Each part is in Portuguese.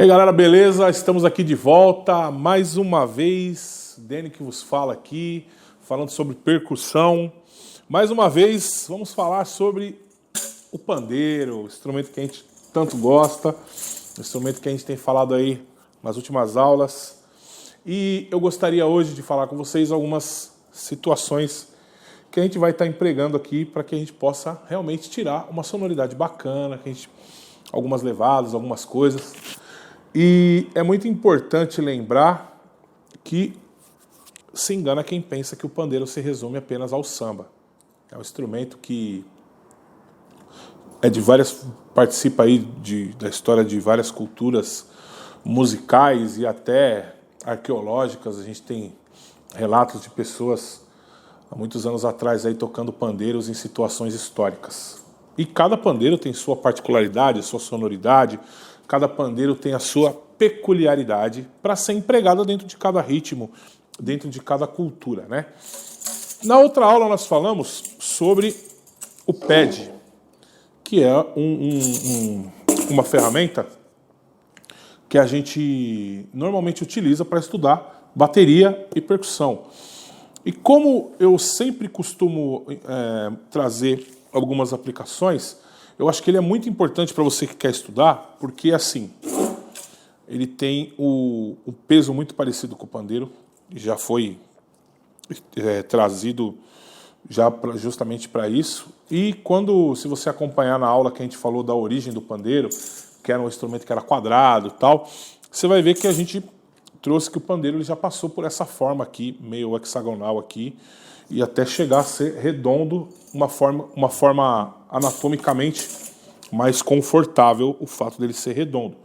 E aí galera, beleza? Estamos aqui de volta mais uma vez. Dani que vos fala aqui, falando sobre percussão. Mais uma vez, vamos falar sobre o pandeiro, o instrumento que a gente tanto gosta, o instrumento que a gente tem falado aí nas últimas aulas. E eu gostaria hoje de falar com vocês algumas situações que a gente vai estar empregando aqui para que a gente possa realmente tirar uma sonoridade bacana, algumas levadas, algumas coisas. E é muito importante lembrar que se engana quem pensa que o pandeiro se resume apenas ao samba. É um instrumento que participa aí da história de várias culturas musicais e até arqueológicas. A gente tem relatos de pessoas há muitos anos atrás aí tocando pandeiros em situações históricas. E cada pandeiro tem sua particularidade, sua sonoridade, cada pandeiro tem a sua peculiaridade para ser empregada dentro de cada ritmo, dentro de cada cultura, né? Na outra aula nós falamos sobre o pad, que é uma ferramenta que a gente normalmente utiliza para estudar bateria e percussão. E como eu sempre costumo trazer algumas aplicações, eu acho que ele é muito importante para você que quer estudar, porque assim, ele tem um peso muito parecido com o pandeiro, já foi trazido justamente para isso. E se você acompanhar na aula que a gente falou da origem do pandeiro, que era um instrumento que era quadrado e tal, você vai ver que a gente trouxe que o pandeiro ele já passou por essa forma aqui, meio hexagonal aqui, e até chegar a ser redondo, uma forma anatomicamente mais confortável, o fato dele ser redondo.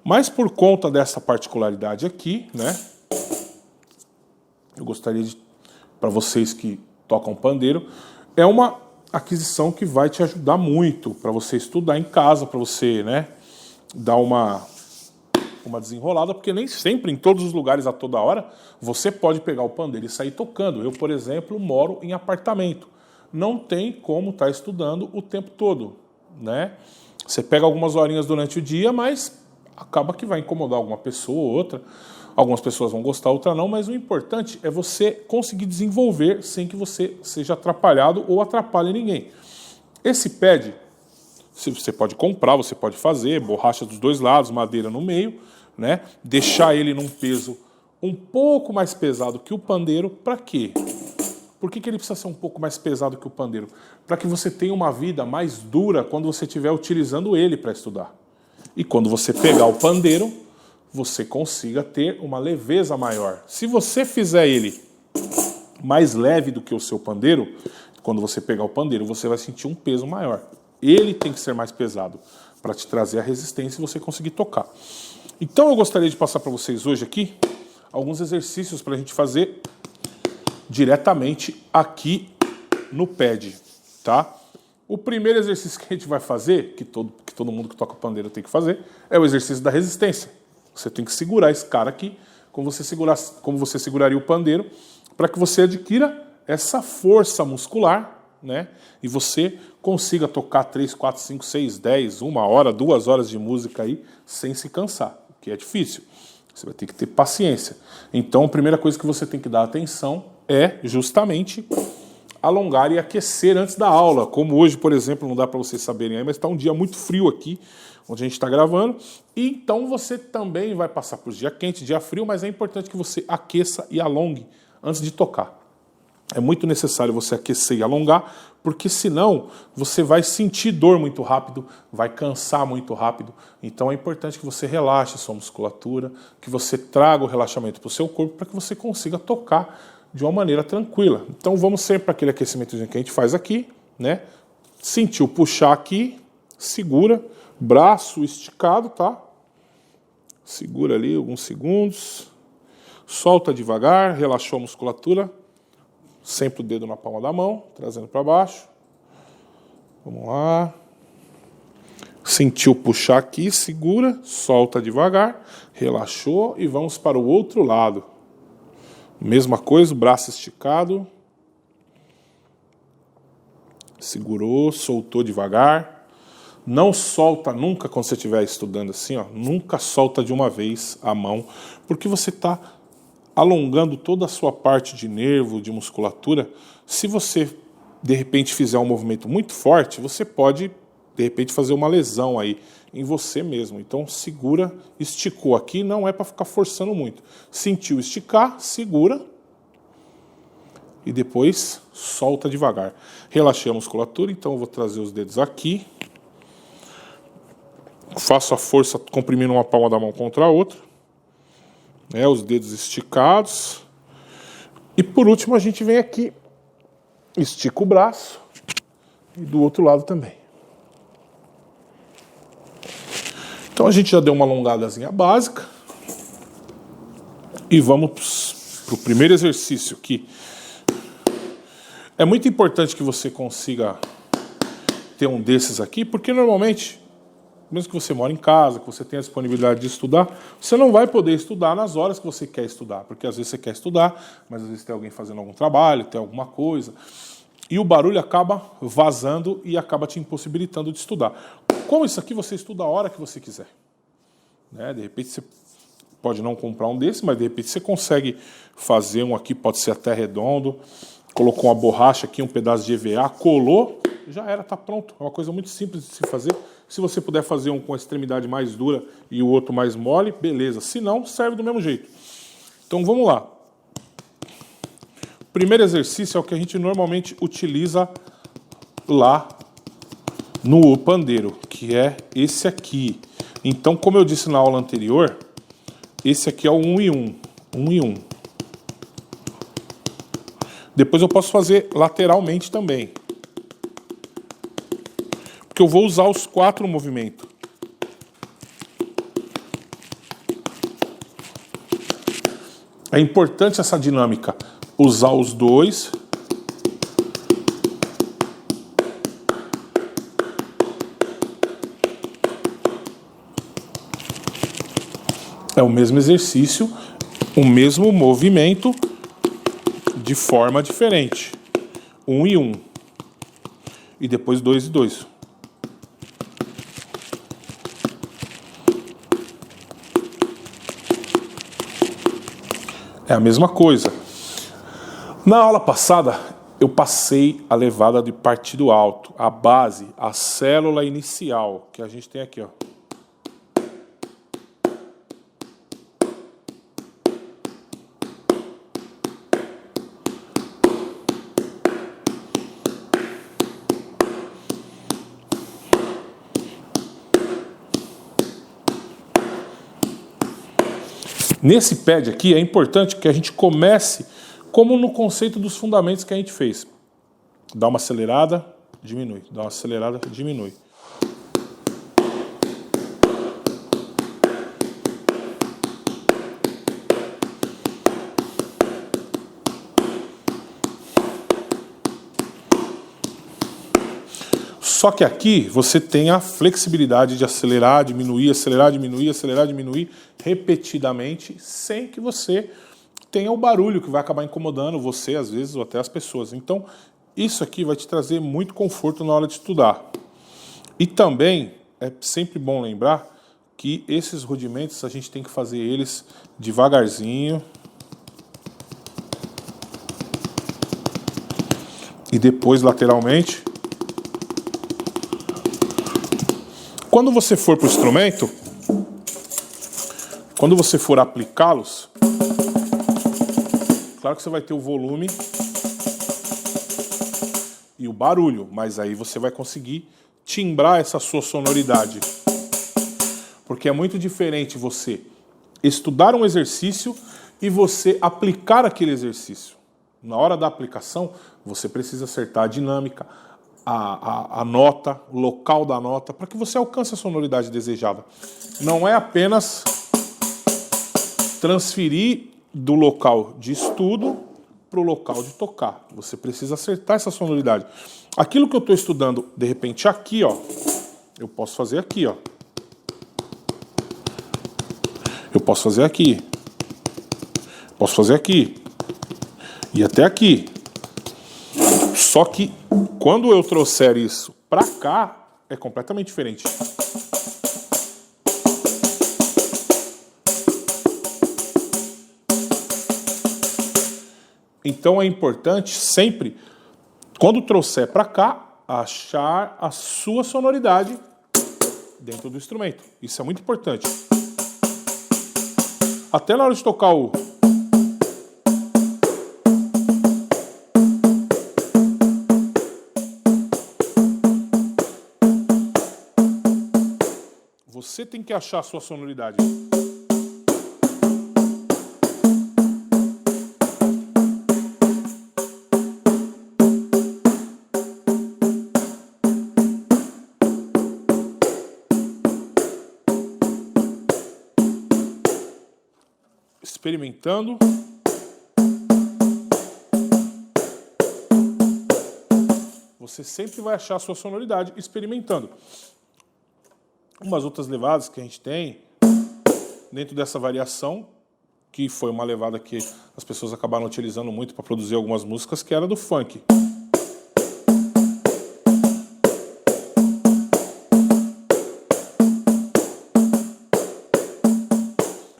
Mas por conta dessa particularidade aqui, né, eu gostaria para vocês que tocam pandeiro, é uma aquisição que vai te ajudar muito para você estudar em casa, para você, né, dar uma desenrolada, porque nem sempre, em todos os lugares, a toda hora, você pode pegar o pandeiro e sair tocando. Eu, por exemplo, moro em apartamento. Não tem como estar estudando o tempo todo, né? Você pega algumas horinhas durante o dia, mas acaba que vai incomodar alguma pessoa ou outra. Algumas pessoas vão gostar, outras não, mas o importante é você conseguir desenvolver sem que você seja atrapalhado ou atrapalhe ninguém. Esse pad, você pode comprar, você pode fazer, borracha dos dois lados, madeira no meio, né? Deixar ele num peso um pouco mais pesado que o pandeiro. Para quê? Por que ele precisa ser um pouco mais pesado que o pandeiro? Para que você tenha uma vida mais dura quando você estiver utilizando ele para estudar. E quando você pegar o pandeiro, você consiga ter uma leveza maior. Se você fizer ele mais leve do que o seu pandeiro, quando você pegar o pandeiro, você vai sentir um peso maior. Ele tem que ser mais pesado para te trazer a resistência e você conseguir tocar. Então eu gostaria de passar para vocês hoje aqui alguns exercícios para a gente fazer diretamente aqui no pad, tá? O primeiro exercício que a gente vai fazer, que todo mundo que toca pandeiro tem que fazer, é o exercício da resistência. Você tem que segurar esse cara aqui, como você seguraria o pandeiro, para que você adquira essa força muscular, né? E você consiga tocar 3, 4, 5, 6, 10, 1 hora, 2 horas de música aí, sem se cansar, o que é difícil. Você vai ter que ter paciência. Então, a primeira coisa que você tem que dar atenção é justamente alongar e aquecer antes da aula. Como hoje, por exemplo, não dá para vocês saberem aí, mas está um dia muito frio aqui, onde a gente está gravando. E então você também vai passar por dia quente, dia frio, mas é importante que você aqueça e alongue antes de tocar. É muito necessário você aquecer e alongar, porque senão você vai sentir dor muito rápido, vai cansar muito rápido. Então é importante que você relaxe a sua musculatura, que você traga o relaxamento para o seu corpo para que você consiga tocar de uma maneira tranquila. Então vamos sempre para aquele aquecimento que a gente faz aqui, né? Sentiu puxar aqui, segura, braço esticado, tá? Segura ali alguns segundos, solta devagar, relaxou a musculatura. Sempre o dedo na palma da mão, trazendo para baixo. Vamos lá. Sentiu puxar aqui, segura, solta devagar, relaxou e vamos para o outro lado. Mesma coisa, o braço esticado. Segurou, soltou devagar. Não solta nunca quando você estiver estudando assim, ó, nunca solta de uma vez a mão, porque você está alongando toda a sua parte de nervo, de musculatura. Se você, de repente, fizer um movimento muito forte, você pode, de repente, fazer uma lesão aí em você mesmo. Então, segura, esticou aqui, não é para ficar forçando muito. Sentiu esticar, segura e depois solta devagar. Relaxei a musculatura, então eu vou trazer os dedos aqui. Faço a força comprimindo uma palma da mão contra a outra. Os dedos esticados. E por último a gente vem aqui, estica o braço e do outro lado também. Então a gente já deu uma alongadazinha básica. E vamos para o primeiro exercício aqui. É muito importante que você consiga ter um desses aqui, porque normalmente, mesmo que você mora em casa, que você tenha a disponibilidade de estudar, você não vai poder estudar nas horas que você quer estudar, porque às vezes você quer estudar, mas às vezes tem alguém fazendo algum trabalho, tem alguma coisa, e o barulho acaba vazando e acaba te impossibilitando de estudar. Com isso aqui você estuda a hora que você quiser. De repente você pode não comprar um desse, mas de repente você consegue fazer um aqui, pode ser até redondo, colocou uma borracha aqui, um pedaço de EVA, colou, já era, está pronto. É uma coisa muito simples de se fazer. Se você puder fazer um com a extremidade mais dura e o outro mais mole, beleza. Se não, serve do mesmo jeito. Então vamos lá. O primeiro exercício é o que a gente normalmente utiliza lá no pandeiro, que é esse aqui. Então, como eu disse na aula anterior, esse aqui é o 1 e 1. 1 e 1. Depois eu posso fazer lateralmente também. Porque eu vou usar os 4 movimentos. É importante essa dinâmica. Usar os 2. É o mesmo exercício, o mesmo movimento, de forma diferente. 1 e 1. E depois 2 e 2. É a mesma coisa. Na aula passada, eu passei a levada de partido alto, a base, a célula inicial, que a gente tem aqui, ó. Nesse pad aqui é importante que a gente comece como no conceito dos fundamentos que a gente fez. Dá uma acelerada, diminui. Dá uma acelerada, diminui. Só que aqui você tem a flexibilidade de acelerar, diminuir, acelerar, diminuir, acelerar, diminuir repetidamente, sem que você tenha o barulho que vai acabar incomodando você, às vezes, ou até as pessoas. Então, isso aqui vai te trazer muito conforto na hora de estudar. E também é sempre bom lembrar que esses rudimentos a gente tem que fazer eles devagarzinho. E depois lateralmente. Quando você for para o instrumento, quando você for aplicá-los, claro que você vai ter o volume e o barulho, mas aí você vai conseguir timbrar essa sua sonoridade. Porque é muito diferente você estudar um exercício e você aplicar aquele exercício. Na hora da aplicação, você precisa acertar a dinâmica, a nota, o local da nota, para que você alcance a sonoridade desejada. Não é apenas transferir do local de estudo para o local de tocar. Você precisa acertar essa sonoridade. Aquilo que eu estou estudando, de repente, aqui, ó, eu posso fazer aqui, ó. Eu posso fazer aqui. Posso fazer aqui. E até aqui. Só que quando eu trouxer isso para cá, é completamente diferente. Então é importante sempre, quando trouxer para cá, achar a sua sonoridade dentro do instrumento. Isso é muito importante. Até na hora de tocar o... Você tem que achar a sua sonoridade. Experimentando. Você sempre vai achar a sua sonoridade experimentando. Umas outras levadas que a gente tem dentro dessa variação, que foi uma levada que as pessoas acabaram utilizando muito para produzir algumas músicas, que era do funk.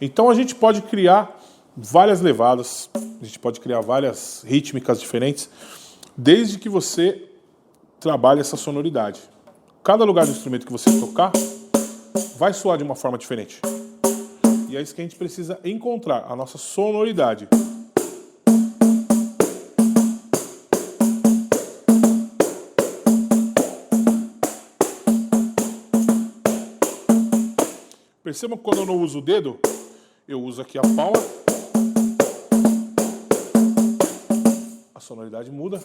Então a gente pode criar várias levadas, a gente pode criar várias rítmicas diferentes, desde que você trabalhe essa sonoridade. Cada lugar do instrumento que você tocar vai soar de uma forma diferente. E é isso que a gente precisa encontrar, a nossa sonoridade. Percebam que quando eu não uso o dedo, eu uso aqui a palma, a sonoridade muda.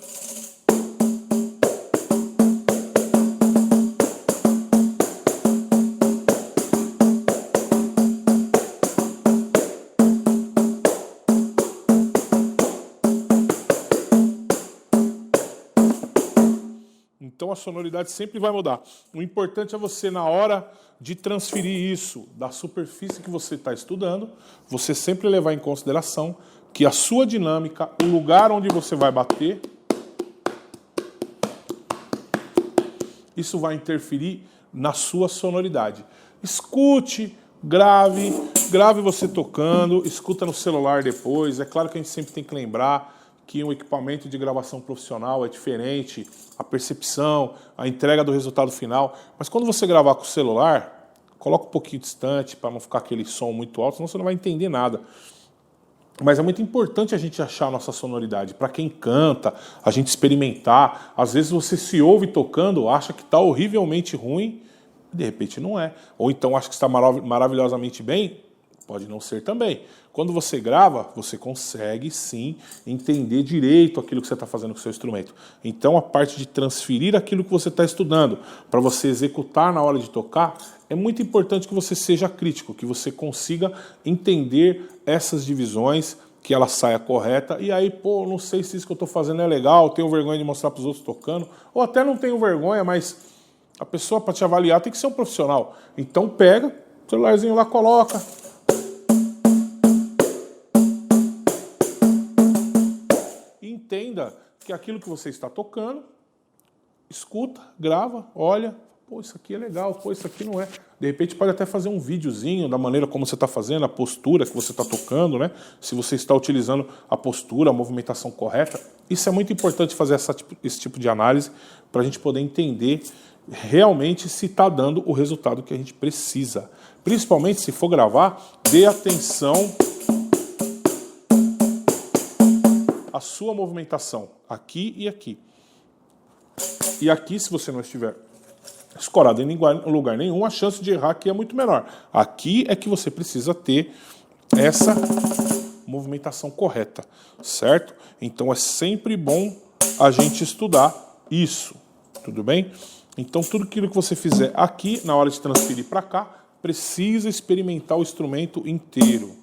Então a sonoridade sempre vai mudar. O importante é você, na hora de transferir isso da superfície que você está estudando, você sempre levar em consideração que a sua dinâmica, o lugar onde você vai bater, isso vai interferir na sua sonoridade. Escute, grave você tocando, escuta no celular depois. É claro que a gente sempre tem que lembrar que um equipamento de gravação profissional é diferente, a percepção, a entrega do resultado final. Mas quando você gravar com o celular, coloca um pouquinho distante para não ficar aquele som muito alto, senão você não vai entender nada. Mas é muito importante a gente achar a nossa sonoridade. Para quem canta, a gente experimentar. Às vezes você se ouve tocando, acha que está horrivelmente ruim, e de repente não é. Ou então acha que está maravilhosamente bem, pode não ser também. Quando você grava, você consegue sim entender direito aquilo que você está fazendo com o seu instrumento. Então a parte de transferir aquilo que você está estudando para você executar na hora de tocar, é muito importante que você seja crítico, que você consiga entender essas divisões, que ela saia correta, e aí, pô, não sei se isso que eu estou fazendo é legal, tenho vergonha de mostrar para os outros tocando, ou até não tenho vergonha, mas a pessoa para te avaliar tem que ser um profissional. Então pega, o celularzinho lá, coloca. Entenda que aquilo que você está tocando, escuta, grava, olha, pô, isso aqui é legal, pô, isso aqui não é. De repente pode até fazer um videozinho da maneira como você está fazendo, a postura que você está tocando, né? Se você está utilizando a postura, a movimentação correta. Isso é muito importante fazer esse tipo de análise para a gente poder entender realmente se está dando o resultado que a gente precisa. Principalmente se for gravar, dê atenção à sua movimentação, aqui e aqui. E aqui, se você não estiver escorado em lugar nenhum, a chance de errar aqui é muito menor. Aqui é que você precisa ter essa movimentação correta, certo? Então é sempre bom a gente estudar isso, tudo bem? Então tudo aquilo que você fizer aqui, na hora de transferir para cá, precisa experimentar o instrumento inteiro.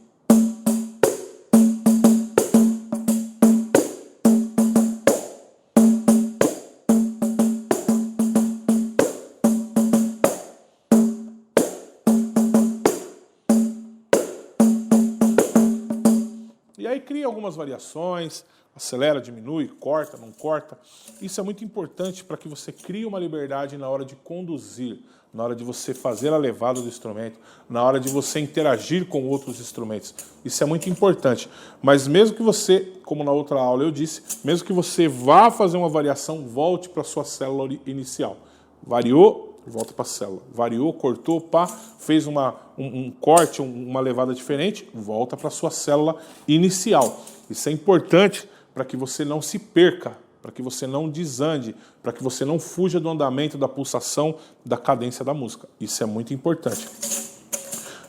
E aí cria algumas variações, acelera, diminui, corta, não corta. Isso é muito importante para que você crie uma liberdade na hora de conduzir, na hora de você fazer a levada do instrumento, na hora de você interagir com outros instrumentos. Isso é muito importante. Mas mesmo que você, como na outra aula eu disse, mesmo que você vá fazer uma variação, volte para a sua célula inicial. Variou, volta para a célula. Variou, cortou, pá, fez um corte, uma levada diferente, volta para a sua célula inicial. Isso é importante para que você não se perca, para que você não desande, para que você não fuja do andamento, da pulsação, da cadência da música. Isso é muito importante.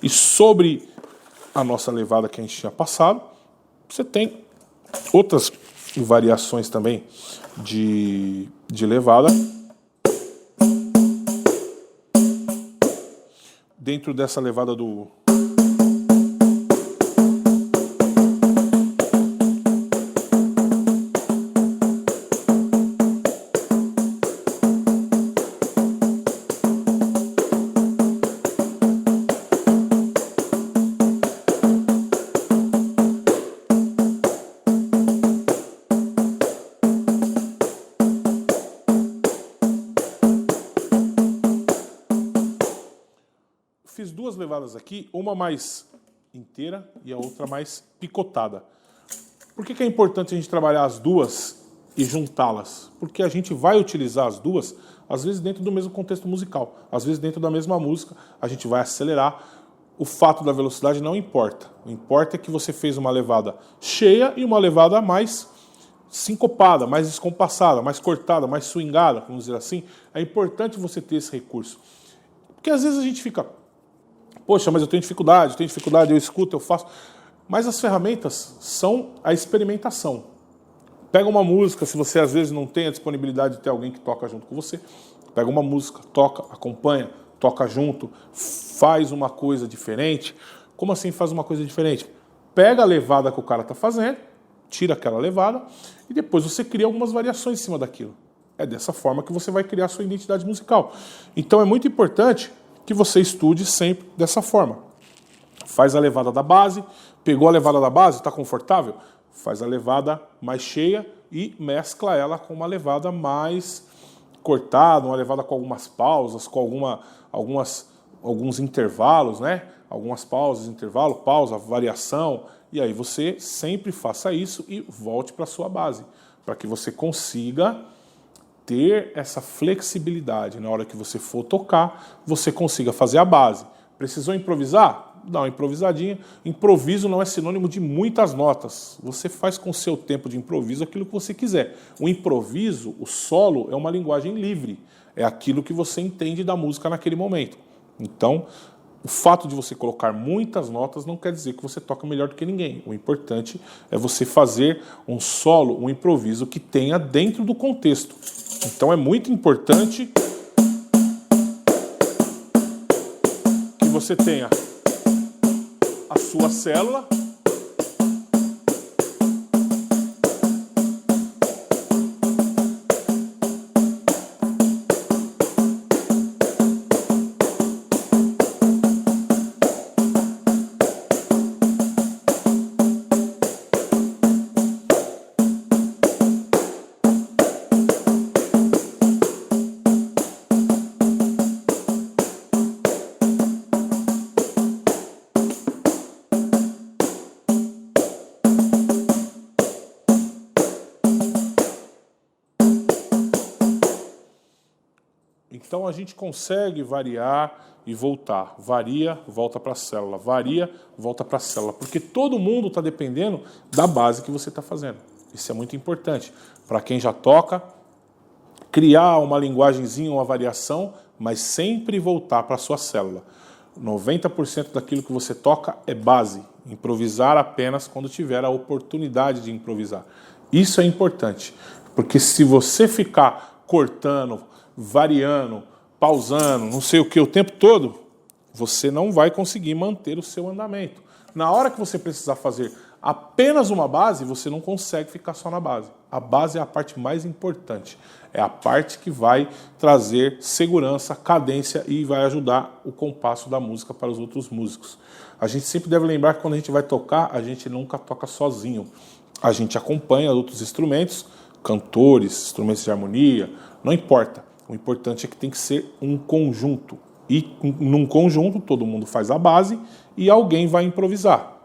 E sobre a nossa levada que a gente tinha passado, você tem outras variações também de levada. Dentro dessa levada do... Fiz duas levadas aqui, uma mais inteira e a outra mais picotada. Por que é importante a gente trabalhar as duas e juntá-las? Porque a gente vai utilizar as duas, às vezes dentro do mesmo contexto musical, às vezes dentro da mesma música, a gente vai acelerar. O fato da velocidade não importa. O que importa é que você fez uma levada cheia e uma levada mais sincopada, mais descompassada, mais cortada, mais swingada, vamos dizer assim. É importante você ter esse recurso. Porque às vezes a gente fica... Poxa, mas eu tenho dificuldade, eu escuto, eu faço. Mas as ferramentas são a experimentação. Pega uma música, se você às vezes não tem a disponibilidade de ter alguém que toca junto com você, pega uma música, toca, acompanha, toca junto, faz uma coisa diferente. Como assim faz uma coisa diferente? Pega a levada que o cara está fazendo, tira aquela levada e depois você cria algumas variações em cima daquilo. É dessa forma que você vai criar a sua identidade musical. Então é muito importante que você estude sempre dessa forma. Faz a levada da base, pegou a levada da base, está confortável? Faz a levada mais cheia e mescla ela com uma levada mais cortada, uma levada com algumas pausas, com alguns intervalos, né? Algumas pausas, intervalo, pausa, variação. E aí você sempre faça isso e volte para a sua base, para que você consiga ter essa flexibilidade. Na hora que você for tocar, você consiga fazer a base. Precisou improvisar? Dá uma improvisadinha. Improviso não é sinônimo de muitas notas. Você faz com o seu tempo de improviso aquilo que você quiser. O improviso, o solo, é uma linguagem livre. É aquilo que você entende da música naquele momento. Então, o fato de você colocar muitas notas não quer dizer que você toca melhor do que ninguém. O importante é você fazer um solo, um improviso que tenha dentro do contexto. Então é muito importante que você tenha a sua célula, então a gente consegue variar e voltar. Varia, volta para a célula. Varia, volta para a célula. Porque todo mundo está dependendo da base que você está fazendo. Isso é muito importante. Para quem já toca, criar uma linguagenzinha, uma variação, mas sempre voltar para a sua célula. 90% daquilo que você toca é base. Improvisar apenas quando tiver a oportunidade de improvisar. Isso é importante. Porque se você ficar cortando, variando, pausando, não sei o que, o tempo todo, você não vai conseguir manter o seu andamento. Na hora que você precisar fazer apenas uma base, você não consegue ficar só na base. A base é a parte mais importante. É a parte que vai trazer segurança, cadência e vai ajudar o compasso da música para os outros músicos. A gente sempre deve lembrar que quando a gente vai tocar, a gente nunca toca sozinho. a gente acompanha outros instrumentos, cantores, instrumentos de harmonia, não importa. O importante é que tem que ser um conjunto. E num conjunto todo mundo faz a base e alguém vai improvisar.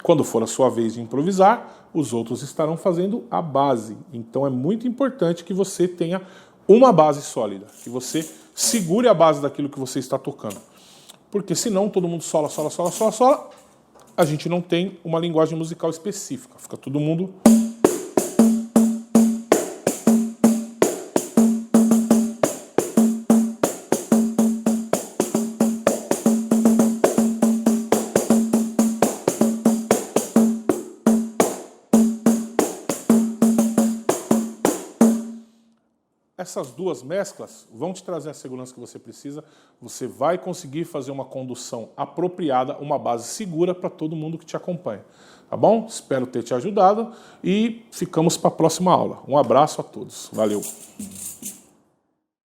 Quando for a sua vez de improvisar, os outros estarão fazendo a base. Então é muito importante que você tenha uma base sólida, que você segure a base daquilo que você está tocando. Porque senão todo mundo sola, sola, sola, sola, sola, a gente não tem uma linguagem musical específica. Fica todo mundo... Essas duas mesclas vão te trazer a segurança que você precisa. Você vai conseguir fazer uma condução apropriada, uma base segura para todo mundo que te acompanha. Tá bom? Espero ter te ajudado e ficamos para a próxima aula. Um abraço a todos. Valeu!